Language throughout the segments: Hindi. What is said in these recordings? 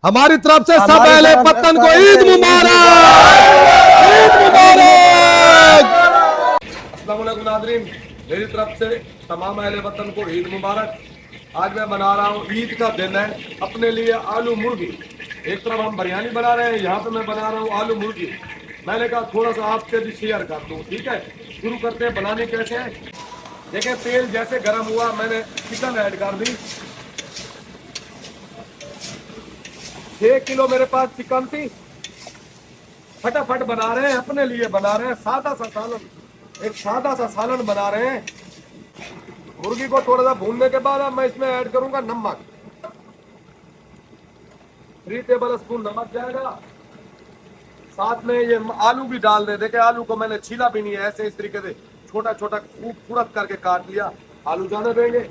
हमारी तरफ से सब अहले वतन को ईद मुबारक, ईद मुबारक। अस्सलाम वालेकुम नाज़रीन, मेरी तरफ से तमाम अहले वतन को ईद मुबारक। आज मैं बना रहा हूँ, ईद का दिन है, अपने लिए आलू मुर्गी। एक तरफ हम बिरयानी बना रहे हैं, यहाँ पे मैं बना रहा हूँ आलू मुर्गी। मैंने कहा थोड़ा सा आपसे भी शेयर कर दूँ, ठीक है। शुरू करते हैं, बनाने कैसे है। देखिए तेल जैसे गर्म हुआ, मैंने चिकन ऐड कर दी। 6 किलो मेरे पास चिकन थी। फटाफट बना रहे हैं, अपने लिए बना रहे हैं, सादा सा सालन, एक सादा सा सालन बना रहे हैं। मुर्गी को थोड़ा सा भूनने के बाद अब मैं इसमें ऐड करूंगा नमक। 3 टेबल स्पून नमक जाएगा। साथ में ये आलू भी डाल दे। देखिए आलू को मैंने छीला भी नहीं है, ऐसे इस तरीके से छोटा छोटा खूबसूरत करके काट लिया। आलू जाने देंगे।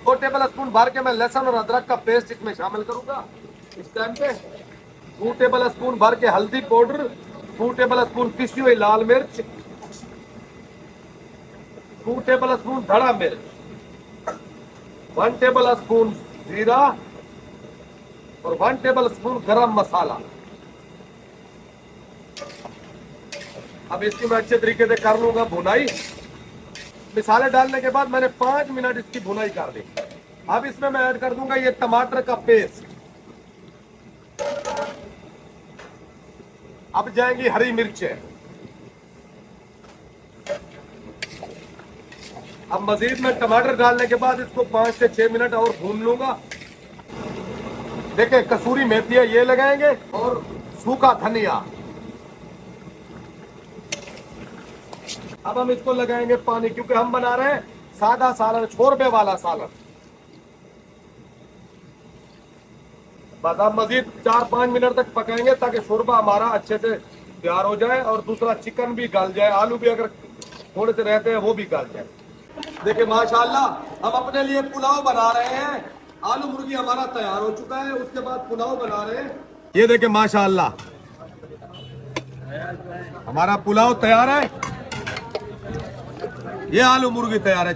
2 टेबल स्पून भर के मैं लहसुन और अदरक का पेस्ट इसमें शामिल करूंगा इस टाइम पे। 2 टेबल स्पून भर के हल्दी पाउडर, 2 टेबल स्पून पिसी हुई लाल मिर्च, 2 टेबल स्पून धड़ा मिर्च, 1 टेबल स्पून जीरा और 1 टेबल स्पून गरम मसाला। अब इसकी मैं अच्छे तरीके से कर लूंगा भुनाई। मसाले डालने के बाद मैंने 5 मिनट इसकी भुनाई कर दी। अब इसमें मैं ऐड कर दूंगा ये टमाटर का पेस्ट। अब जाएंगी हरी मिर्चें। अब मजीद में टमाटर डालने के बाद इसको 5 से 6 मिनट और भून लूंगा। देखिए कसूरी मेथी है, ये लगाएंगे और सूखा धनिया। अब हम इसको लगाएंगे पानी, क्योंकि हम बना रहे हैं सादा सालन, छोरबे वाला सालन। बस अब मजीद 4-5 मिनट तक पकाएंगे ताकि शोरबा हमारा अच्छे से तैयार हो जाए और दूसरा चिकन भी गल जाए, आलू भी अगर थोड़े से रहते हैं वो भी गल जाए। देखिए माशाल्लाह हम अपने लिए पुलाव बना रहे हैं। आलू मुर्गी हमारा तैयार हो चुका है, उसके बाद पुलाव बना रहे हैं। ये देखिए माशाल्लाह हमारा पुलाव तैयार है। ये आलू मुर्गी तैयार है।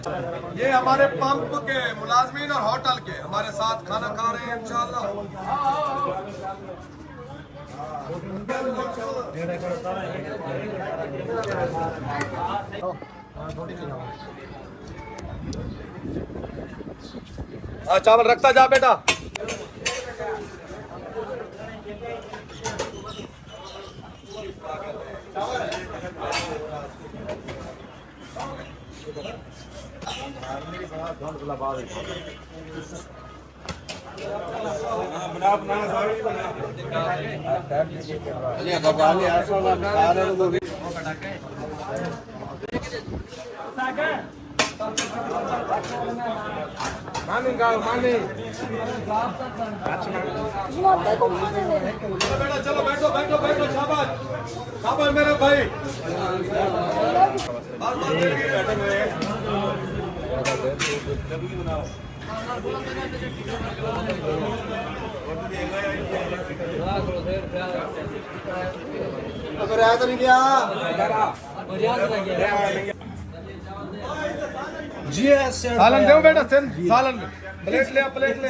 ये हमारे पंप के मुलाजमीन और होटल के हमारे साथ खाना खा रहे हैं इंशाल्लाह। चावल रखता जा बेटा। बेटा चलो बैठो बैठो बैठो, शाबाश शाबाश मेरे भाई। अगर आया तो नहीं गया जी। सालन दो बेटा, सालन प्लेट ले, प्लेट ले।